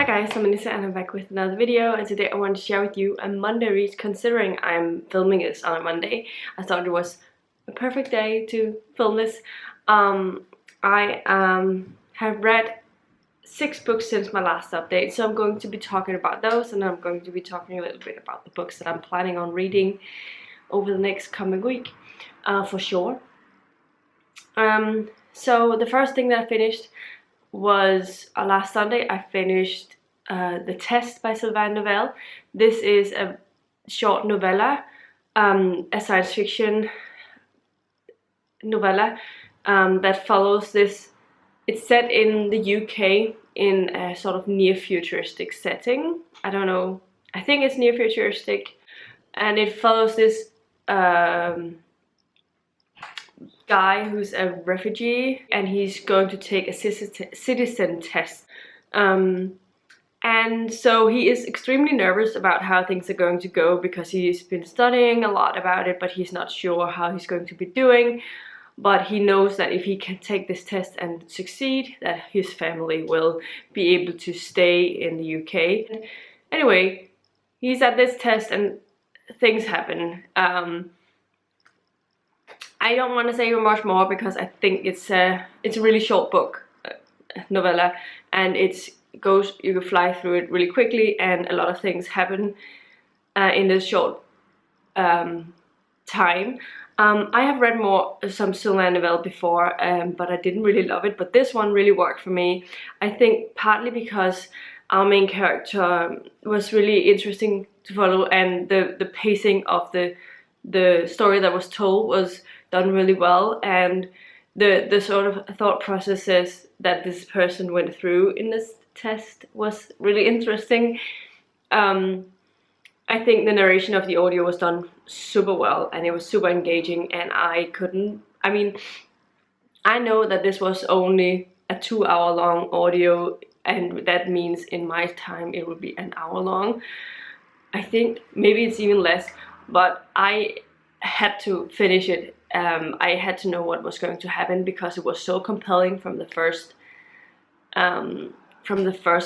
Hi guys, I'm Melissa and I'm back with another video, and today I want to share with you a Monday read. Considering I'm filming this on a Monday, I thought it was a perfect day to film this. I have read 6 books since my last update, so I'm going to be talking about those, and I'm going to be talking a little bit about the books that I'm planning on reading over the next coming week, for sure. So the first thing that I finished was last Sunday. I finished The Test by Sylvain Novelle. This is a short novella, a science fiction novella that follows this. It's set in the UK in a sort of near futuristic setting. I don't know, I think it's near futuristic, and it follows this guy who's a refugee, and he's going to take a citizen test, and so he is extremely nervous about how things are going to go because he's been studying a lot about it, but he's not sure how he's going to be doing. But he knows that if he can take this test and succeed, that his family will be able to stay in the UK. Anyway, he's at this test and things happen. I don't want to say much more because I think it's a really short book, novella, and you can fly through it really quickly, and a lot of things happen in this short time. I have read some Sylvain Novelle before, but I didn't really love it, but this one really worked for me. I think partly because our main character was really interesting to follow, and the pacing of the story that was told was done really well, and the sort of thought processes that this person went through in this test was really interesting. I think the narration of the audio was done super well, and it was super engaging, and I know that this was only a 2-hour long audio, and that means in my time it will be an hour long. I think maybe it's even less, but I had to finish it. I had to know what was going to happen because it was so compelling from the first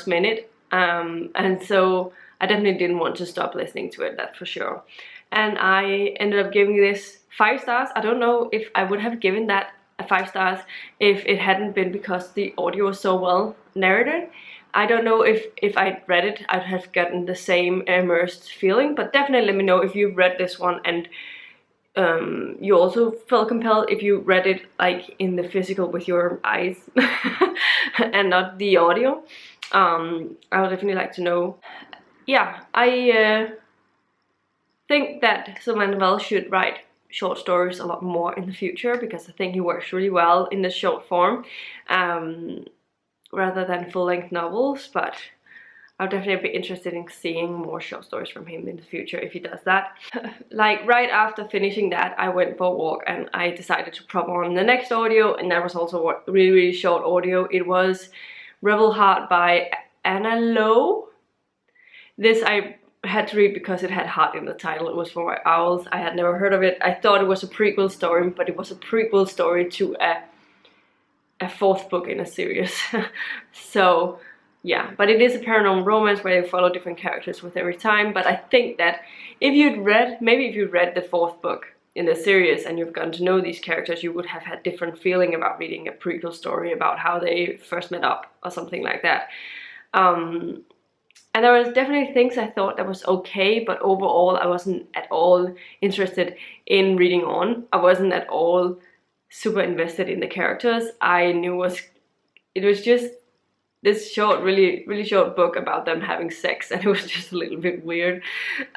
minute, and so I definitely didn't want to stop listening to it, that's for sure. And I ended up giving this 5 stars. I don't know if I would have given that a 5 stars if it hadn't been because the audio was so well narrated. I don't know if I'd read it I'd have gotten the same immersed feeling, but definitely let me know if you've read this one and you also felt compelled, if you read it like in the physical with your eyes and not the audio. I would definitely like to know. Yeah, I think that Sylvain Novelle should write short stories a lot more in the future, because I think he works really well in the short form rather than full-length novels, but I'll definitely be interested in seeing more short stories from him in the future if he does that. Like right after finishing that, I went for a walk and I decided to prop on the next audio, and that was also a really, really short audio. It was Rebel Heart by Anna Lowe. This I had to read because it had heart in the title. It was for my Howls. I had never heard of it. I thought it was a prequel story, but it was a prequel story to a 4th book in a series. So yeah, but it is a paranormal romance where you follow different characters with every time. But I think that if you'd read the 4th book in the series and you've gotten to know these characters, you would have had different feeling about reading a prequel story about how they first met up or something like that. And there was definitely things I thought that was okay, but overall I wasn't at all interested in reading on. I wasn't at all super invested in the characters. I knew it was just this short, really short book about them having sex, and it was just a little bit weird.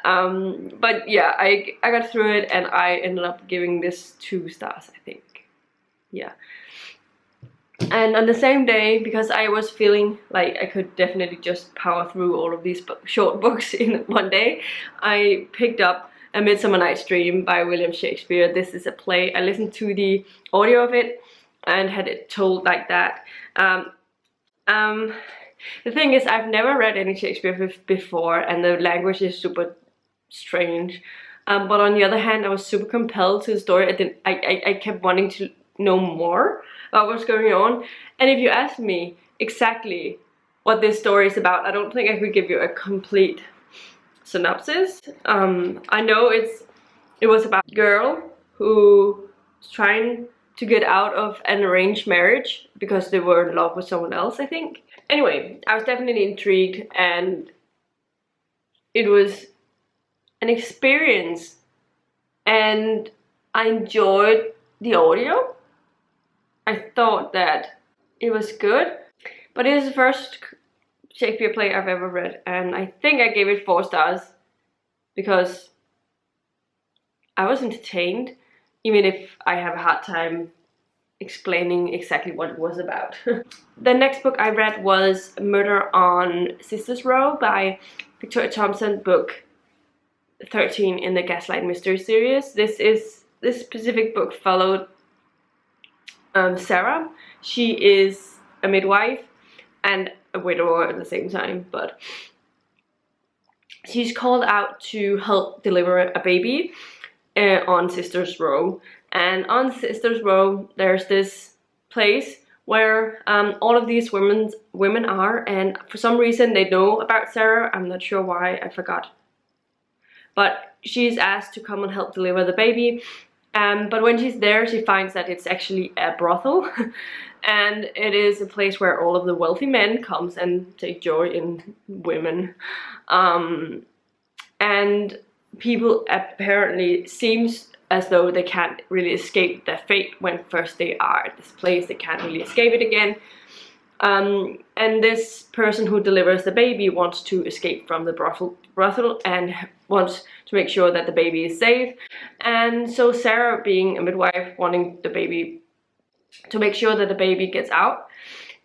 But yeah, I got through it, and I ended up giving this 2 stars, I think. Yeah. And on the same day, because I was feeling like I could definitely just power through all of these short books in one day, I picked up A Midsummer Night's Dream by William Shakespeare. This is a play. I listened to the audio of it and had it told like that. The thing is, I've never read any Shakespeare before, and the language is super strange. But on the other hand, I was super compelled to the story. I kept wanting to know more about what's going on. And if you ask me exactly what this story is about. I don't think I could give you a complete synopsis. I know it was about a girl who was trying to get out of an arranged marriage because they were in love with someone else, I think. Anyway, I was definitely intrigued, and it was an experience, and I enjoyed the audio. I thought that it was good, but it is the first Shakespeare play I've ever read, and I think I gave it 4 stars because I was entertained, even if I have a hard time explaining exactly what it was about. The next book I read was Murder on Sisters Row by Victoria Thompson, book 13 in the Gaslight Mystery series. This specific book followed Sarah. She is a midwife and a widower at the same time, but she's called out to help deliver a baby on Sisters Row. And on Sisters Row, there's this place where all of these women are, and for some reason they know about Sarah. I'm not sure why, I forgot. But she's asked to come and help deliver the baby. But when she's there, she finds that it's actually a brothel. And it is a place where all of the wealthy men comes and take joy in women. And people apparently seems as though they can't really escape their fate when first they are at this place. They can't really escape it again. And this person who delivers the baby wants to escape from the brothel and wants to make sure that the baby is safe. And so Sarah, being a midwife, wanting the baby to make sure that the baby gets out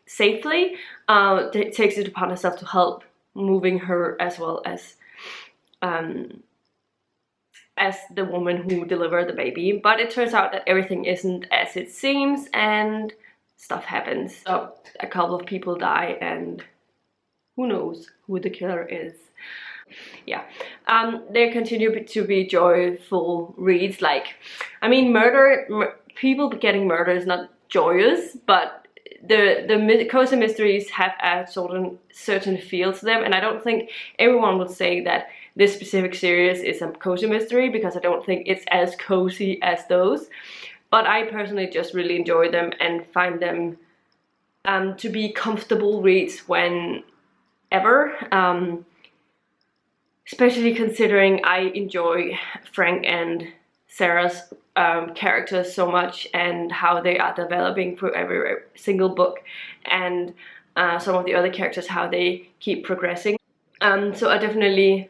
safely, takes it upon herself to help moving her as well as the woman who delivered the baby. But it turns out that everything isn't as it seems, and stuff happens. So a couple of people die, and who knows who the killer is. Yeah, they continue to be joyful reads. Like, I mean, people getting murdered is not joyous, but the cozy mysteries have a certain feel to them, and I don't think everyone would say that this specific series is a cozy mystery, because I don't think it's as cozy as those. But I personally just really enjoy them and find them to be comfortable reads whenever. Especially considering I enjoy Frank and Sarah's characters so much, and how they are developing through every single book, and some of the other characters, how they keep progressing. So I definitely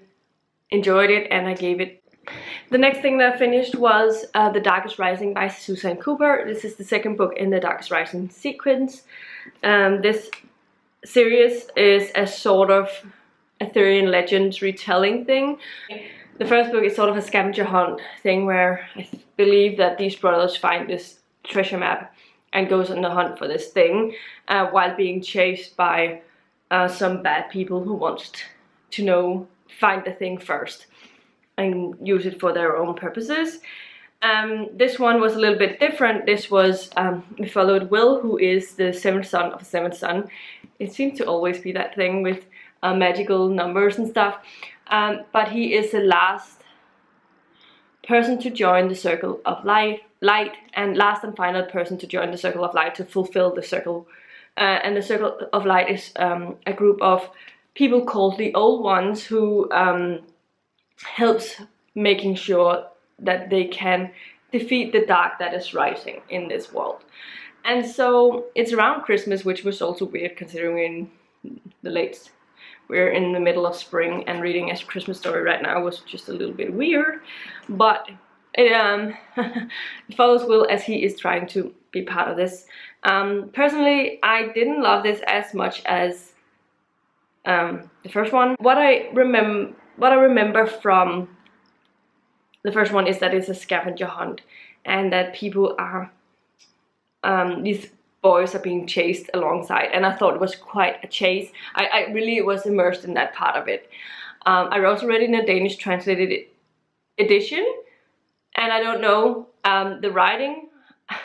enjoyed it, and I gave it. The next thing that I finished was The Darkest Rising by Susan Cooper. This is the second book in the Darkest Rising sequence. This series is a sort of Arthurian legends retelling thing. The first book is sort of a scavenger hunt thing, where I believe that these brothers find this treasure map and goes on the hunt for this thing, while being chased by some bad people who want to find the thing first and use it for their own purposes. This one was a little bit different. This was, we followed Will, who is the 7th son of a 7th son. It seems to always be that thing with magical numbers and stuff. But he is the last person to join the Circle of Light, and last and final person to join the Circle of Light to fulfill the circle. And the Circle of Light is a group of people called the Old Ones, who helps making sure that they can defeat the dark that is rising in this world. And so it's around Christmas, which was also weird considering we're in the middle of spring, and reading a Christmas story right now was just a little bit weird. But it follows Will as he is trying to be part of this. Personally, I didn't love this as much as the first one. What I remember from the first one is that it's a scavenger hunt, and that people are these boys are being chased alongside, and I thought it was quite a chase. I really was immersed in that part of it. I also read it in a Danish translated edition, and I don't know, the writing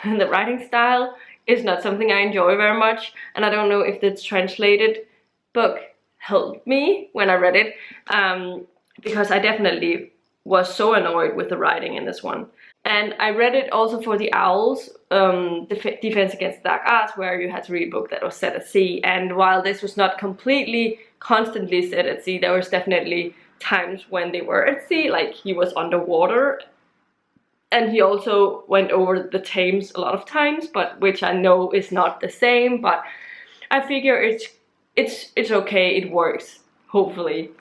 the writing style is not something I enjoy very much, and I don't know if it's translated book helped me when I read it, because I definitely was so annoyed with the writing in this one. And I read it also for the Howls, Defense Against Dark Arts, where you had to read a book that was set at sea. And while this was not completely constantly set at sea, there was definitely times when they were at sea, like he was underwater. And he also went over the Thames a lot of times, but which I know is not the same. But I figure it's okay, it works, hopefully.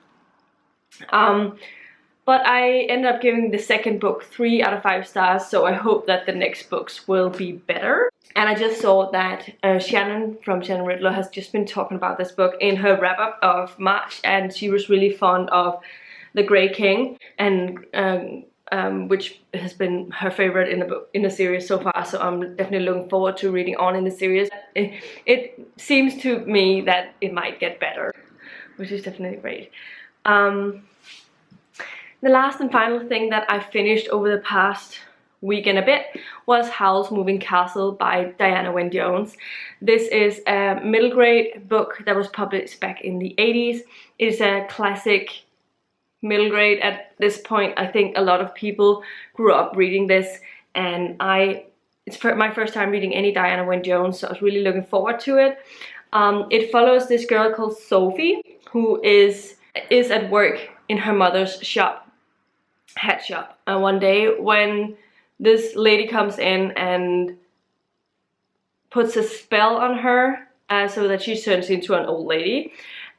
But I ended up giving the second book 3 out of 5 stars, so I hope that the next books will be better. And I just saw that Shannon from Shannon Riddler has just been talking about this book in her wrap-up of March, and she was really fond of The Grey King, and which has been her favorite in the series so far. So I'm definitely looking forward to reading on in the series. It seems to me that it might get better, which is definitely great. The last and final thing that I finished over the past week and a bit was Howls Moving Castle by Diana Wynne Jones. This is a middle grade book that was published back in the 80s. It is a classic middle grade at this point. I think a lot of people grew up reading this, and it's my first time reading any Diana Wynne Jones, so I was really looking forward to it. It follows this girl called Sophie, who is at work in her mother's hat shop. And one day when this lady comes in and puts a spell on her so that she turns into an old lady.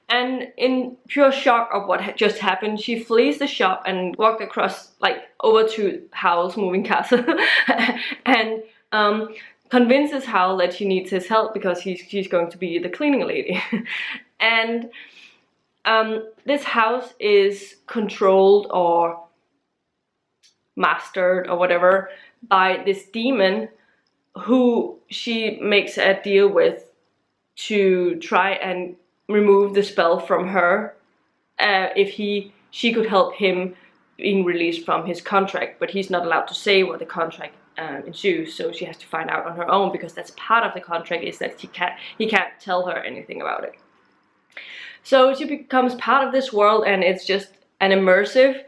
And in pure shock of what had just happened, she flees the shop and walked across, like, over to Howl's Moving Castle and convinces Howl that she needs his help because she's going to be the cleaning lady. And this house is controlled or mastered or whatever by this demon who she makes a deal with to try and remove the spell from her if she could help him being released from his contract, but he's not allowed to say what the contract ensues, so she has to find out on her own, because that's part of the contract, is that he can't tell her anything about it. So she becomes part of this world, and it's just an immersive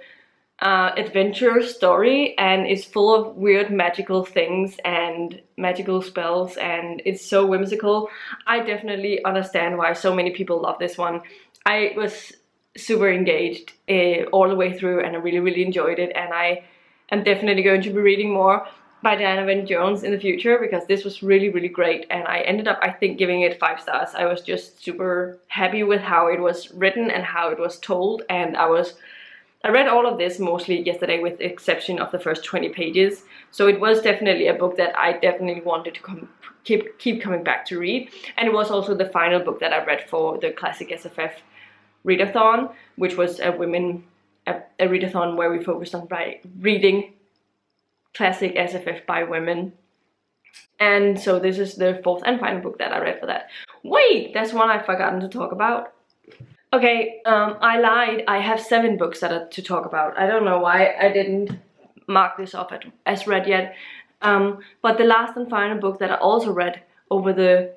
adventure story, and it's full of weird magical things and magical spells, and it's so whimsical. I definitely understand why so many people love this one. I was super engaged all the way through, and I really enjoyed it, and I am definitely going to be reading more by Diana Wynne Jones in the future, because this was really great, and I ended up, I think, giving it 5 stars. I was just super happy with how it was written and how it was told, and I read all of this mostly yesterday with the exception of the first 20 pages. So it was definitely a book that I definitely wanted to keep coming back to read. And it was also the final book that I read for the Classic SFF readathon, which was a readathon where we focused on reading Classic SFF by women. And so this is the 4th and final book that I read for that. Wait, that's one I've forgotten to talk about. Okay, I lied. I have 7 books that are to talk about. I don't know why I didn't mark this off as read yet. But the last and final book that I also read over the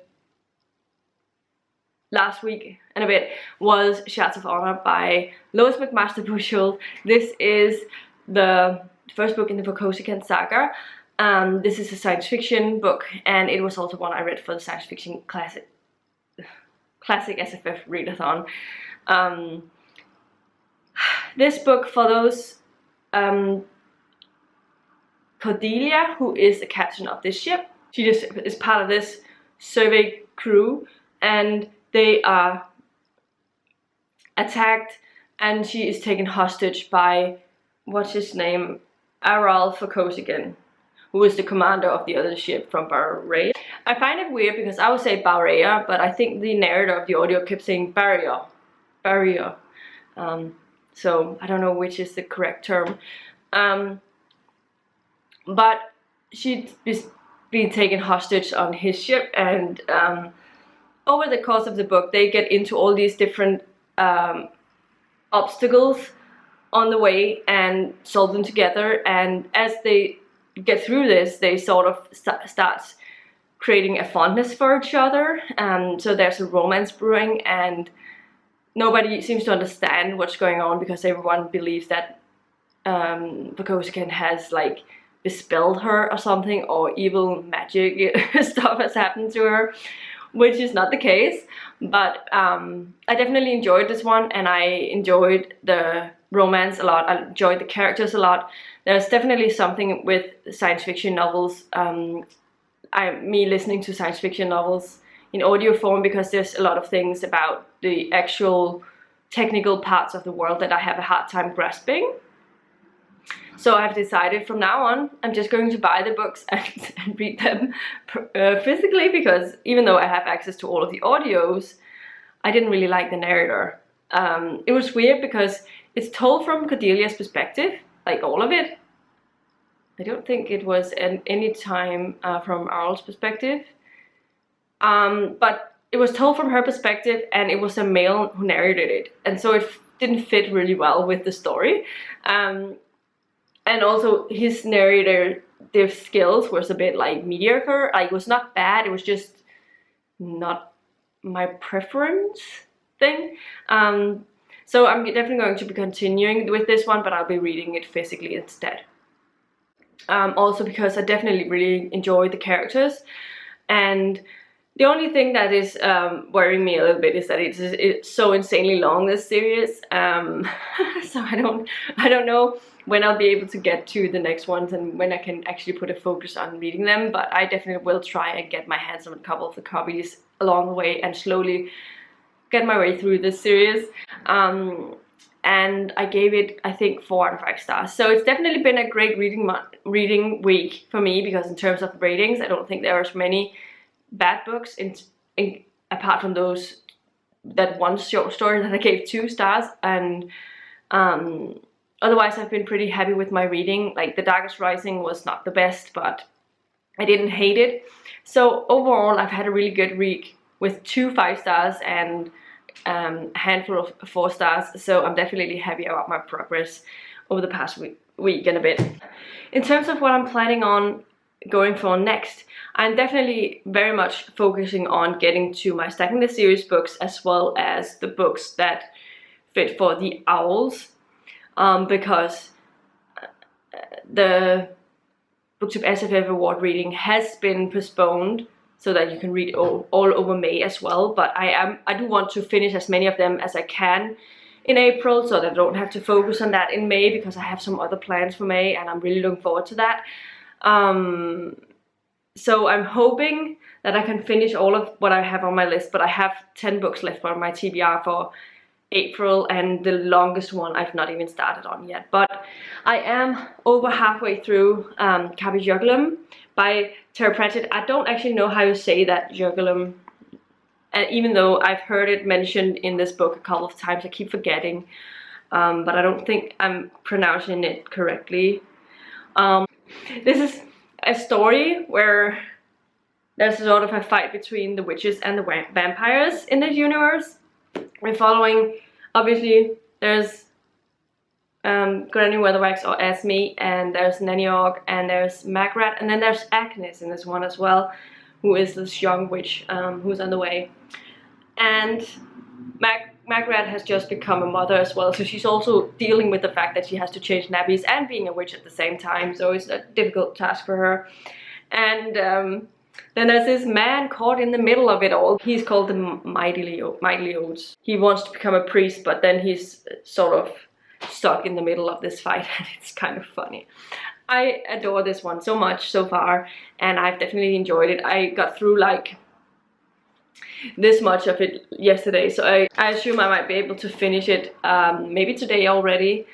last week and a bit was Shards of Honor by Lois McMaster Bushel. This is the first book in the Vokosikan saga. This is a science fiction book, and it was also one I read for the science fiction classic SFF readathon. This book follows Cordelia, who is the captain of this ship. She just is part of this survey crew, and they are attacked, and she is taken hostage by, what's his name, Aral Vokosikan, who is the commander of the other ship from Bahrain. I find it weird because I would say Barrier, but I think the narrator of the audio kept saying Barrier. So I don't know which is the correct term. But she'd been taken hostage on his ship, and over the course of the book they get into all these different obstacles on the way and solve them together, and as they get through this, they sort of start creating a fondness for each other, so there's a romance brewing, and nobody seems to understand what's going on, because everyone believes that Bukowski has like bespelled her or something, or evil magic stuff has happened to her, which is not the case. But I definitely enjoyed this one, and I enjoyed the romance a lot. I enjoyed the characters a lot. There's definitely something with science fiction novels, me listening to science fiction novels in audio form, because there's a lot of things about the actual technical parts of the world that I have a hard time grasping. So I've decided from now on, I'm just going to buy the books and read them physically, because even though I have access to all of the audios, I didn't really like the narrator. It was weird because it's told from Cordelia's perspective, like all of it. I don't think it was at any time from Howls' perspective. But it was told from her perspective, and it was a male who narrated it, and so it didn't fit really well with the story. And also his narrative skills was a bit like mediocre. Like, it was not bad, it was just not my preference thing. So I'm definitely going to be continuing with this one, but I'll be reading it physically instead. Also because I definitely really enjoy the characters, and the only thing that is worrying me a little bit is that it's so insanely long, this series. So I don't know when I'll be able to get to the next ones and when I can actually put a focus on reading them, but I definitely will try and get my hands on a couple of the copies along the way and slowly get my way through this series. And I gave it, I think, 4 out of 5 stars. So it's definitely been a great reading week for me, because in terms of ratings, I don't think there are as many bad books apart from that one short story that I gave 2 stars. And otherwise I've been pretty happy with my reading. Like, The Darkest Rising was not the best, but I didn't hate it. So overall I've had a really good week with 2 5 stars and a handful of 4 stars. So I'm definitely happy about my progress over the past week and a bit. In terms of what I'm planning on going for next, I'm definitely very much focusing on getting to my Stacking the Series books, as well as the books that fit for the Howls, because the Booktube SFF Award reading has been postponed so that you can read all over May as well. But I do want to finish as many of them as I can in April, so that I don't have to focus on that in May, because I have some other plans for May and I'm really looking forward to that. So I'm hoping that I can finish all of what I have on my list, but I have 10 books left on my TBR for April, and the longest one I've not even started on yet. But I am over halfway through Carpe Jugulum by Terry Pratchett. I don't actually know how you say that, Jugulum, and even though I've heard it mentioned in this book a couple of times, I keep forgetting, but I don't think I'm pronouncing it correctly. This is a story where there's sort of a fight between the witches and the vampires in this universe. We're following, obviously, there's Granny Weatherwax, or Esme, and there's Nanny-Org, and there's Magrat, and then there's Agnes in this one as well, who is this young witch who's on the way. And Magrat has just become a mother as well, so she's also dealing with the fact that she has to change nappies and being a witch at the same time, so it's a difficult task for her. And then there's this man caught in the middle of it all. He's called the Mightily Oates. He wants to become a priest, but then he's sort of stuck in the middle of this fight, and it's kind of funny. I adore this one so much so far, and I've definitely enjoyed it. I got through like this much of it yesterday, so I assume I might be able to finish it maybe today already,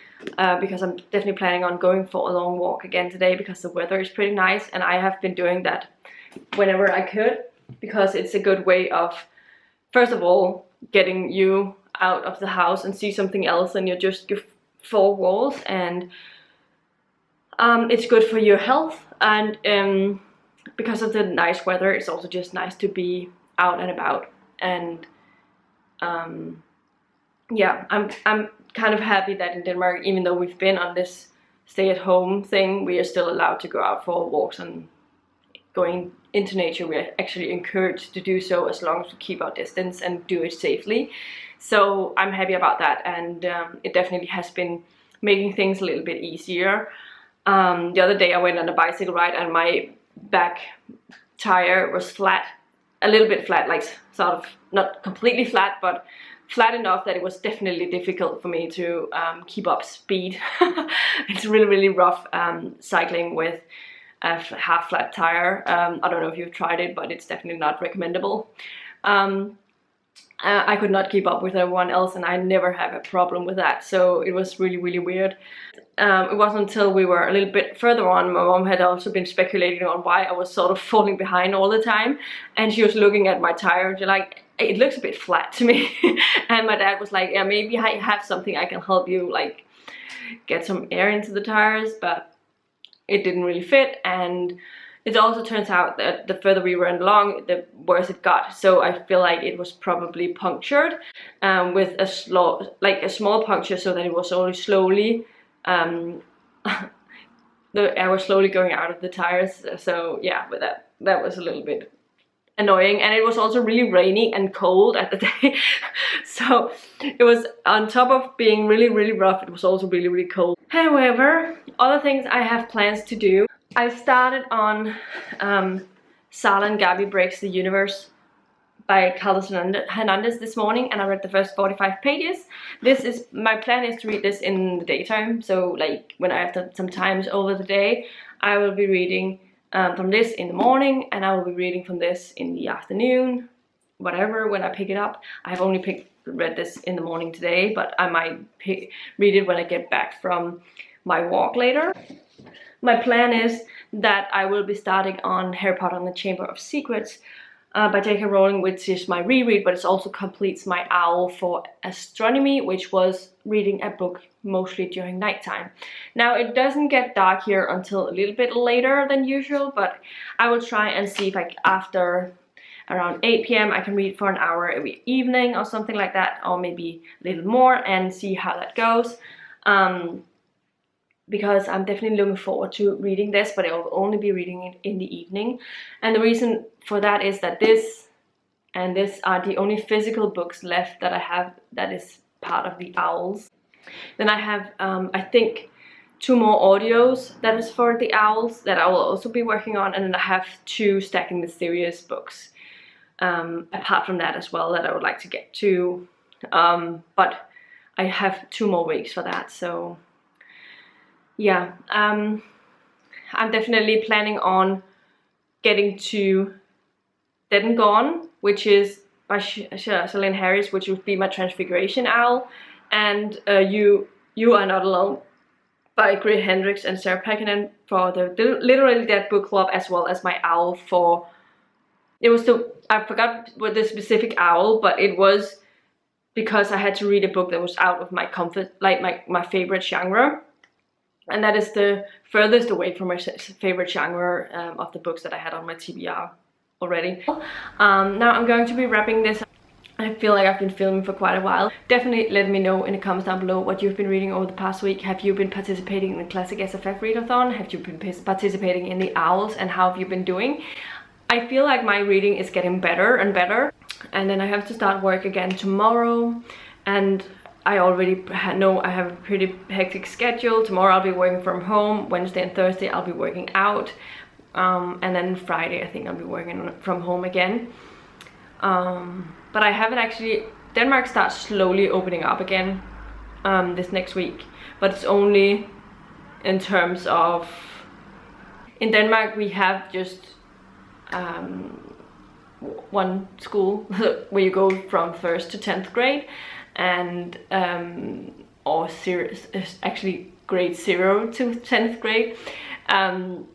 because I'm definitely planning on going for a long walk again today, because the weather is pretty nice, and I have been doing that whenever I could, because it's a good way of, first of all, getting you out of the house and see something else than your 4 walls, and it's good for your health, and because of the nice weather, it's also just nice to be out and about. And yeah, I'm kind of happy that in Denmark, even though we've been on this stay-at-home thing, we are still allowed to go out for walks and going into nature, we're actually encouraged to do so as long as we keep our distance and do it safely. So I'm happy about that, and it definitely has been making things a little bit easier. The other day I went on a bicycle ride and my back tire was flat, a little bit flat, like sort of not completely flat, but flat enough that it was definitely difficult for me to keep up speed. It's really rough cycling with a half flat tire. I don't know if you've tried it, but it's definitely not recommendable. I could not keep up with everyone else, and I never have a problem with that, so it was really weird. It wasn't until we were a little bit further on, my mom had also been speculating on why I was sort of falling behind all the time, and she was looking at my tire and she's like, it looks a bit flat to me. And my dad was like, yeah, maybe I have something I can help you like get some air into the tires, but it didn't really fit. And it also turns out that the further we went along, the worse it got. So I feel like it was probably punctured with a small puncture, so that it was only slowly the air was slowly going out of the tires. So yeah, but that was a little bit annoying, and it was also really rainy and cold at the day. So it was, on top of being really rough, it was also really cold. However, other things I have plans to do. I started on Sala and Gabi Breaks the Universe by Carlos Hernandez this morning, and I read the first 45 pages. My plan is to read this in the daytime, so like when I have some times over the day, I will be reading from this in the morning, and I will be reading from this in the afternoon, whatever, when I pick it up. I've only read this in the morning today, but I might read it when I get back from my walk later. My plan is that I will be starting on Harry Potter and the Chamber of Secrets by J.K. Rowling, which is my reread, but it also completes my Owl for Astronomy, which was reading a book mostly during nighttime. Now, it doesn't get dark here until a little bit later than usual, but I will try and see if after around 8 p.m. I can read for an hour every evening or something like that, or maybe a little more, and see how that goes. Because I'm definitely looking forward to reading this, but I will only be reading it in the evening. And the reason for that is that this and this are the only physical books left that I have that is part of the Owls. Then I have, I think, 2 more audios that is for the Owls that I will also be working on, and then I have 2 Stacking the Serious books apart from that as well that I would like to get to. But I have 2 more weeks for that, so yeah, I'm definitely planning on getting to Dead and Gone, which is by Celine Harris, which would be my Transfiguration Owl, and You Are Not Alone by Greer Hendricks and Sarah Pekkanen for the Literally Dead book club, as well as my Owl for, I forgot what the specific owl, but it was because I had to read a book that was out of my comfort, like my favorite genre. And that is the furthest away from my favorite genre of the books that I had on my TBR already. Now I'm going to be wrapping this up. I feel like I've been filming for quite a while. Definitely let me know in the comments down below what you've been reading over the past week. Have you been participating in the Classic SFF Readathon? Have you been participating in the Owls, and how have you been doing? I feel like my reading is getting better and better. And then I have to start work again tomorrow, and I already know I have a pretty hectic schedule. Tomorrow I'll be working from home. Wednesday and Thursday I'll be working out. And then Friday I think I'll be working from home again. But I haven't actually... Denmark starts slowly opening up again this next week. But it's only in terms of... In Denmark we have just one school where you go from 1st to 10th grade. And or actually grade 0 to 10th grade, and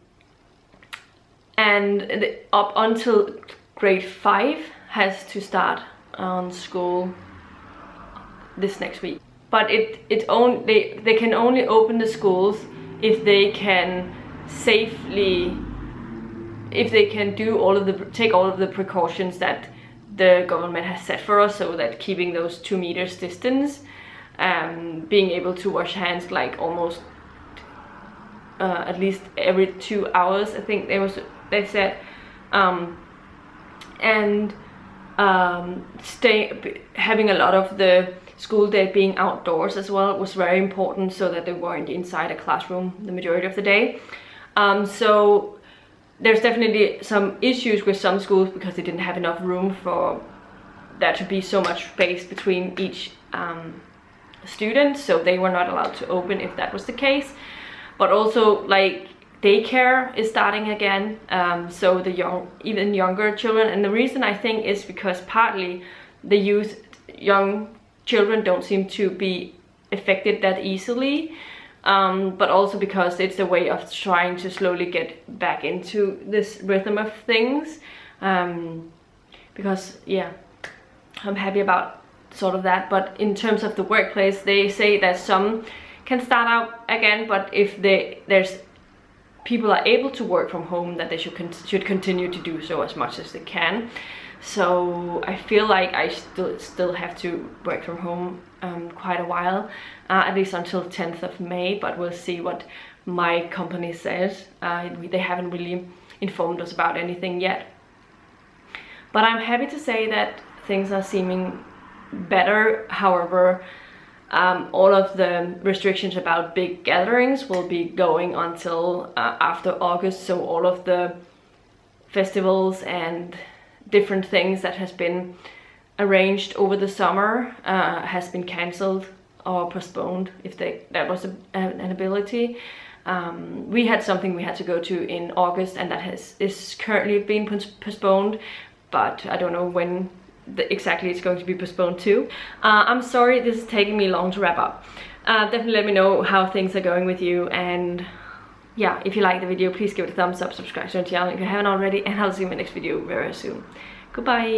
up until grade 5 has to start on school this next week. But they can only open the schools if they can safely, if they can take all of the precautions that the government has set for us, so that keeping those 2 meters distance, being able to wash hands like almost at least every 2 hours. I think there was they said. And having a lot of the school day being outdoors as well was very important, so that they weren't inside a classroom the majority of the day. So there's definitely some issues with some schools because they didn't have enough room for there to be so much space between each student, so they were not allowed to open if that was the case. But also, like, daycare is starting again, so the even younger children, and the reason I think is because partly the young children don't seem to be affected that easily, but also because it's a way of trying to slowly get back into this rhythm of things, because yeah, I'm happy about sort of that. But in terms of the workplace, they say that some can start out again, but if there's people are able to work from home, that they should continue to do so as much as they can. So I feel like I still have to work from home quite a while, at least until 10th of May, but we'll see what my company says. They haven't really informed us about anything yet. But I'm happy to say that things are seeming better. However, all of the restrictions about big gatherings will be going until after August, so all of the festivals and different things that has been arranged over the summer has been cancelled or postponed, if that was an ability. We had something we had to go to in August, and that is currently being postponed, but I don't know when exactly it's going to be postponed to. I'm sorry this is taking me long to wrap up. Definitely let me know how things are going with you, and yeah, if you like the video, please give it a thumbs up, subscribe to the channel if you haven't already, and I'll see you in my next video very soon. Goodbye.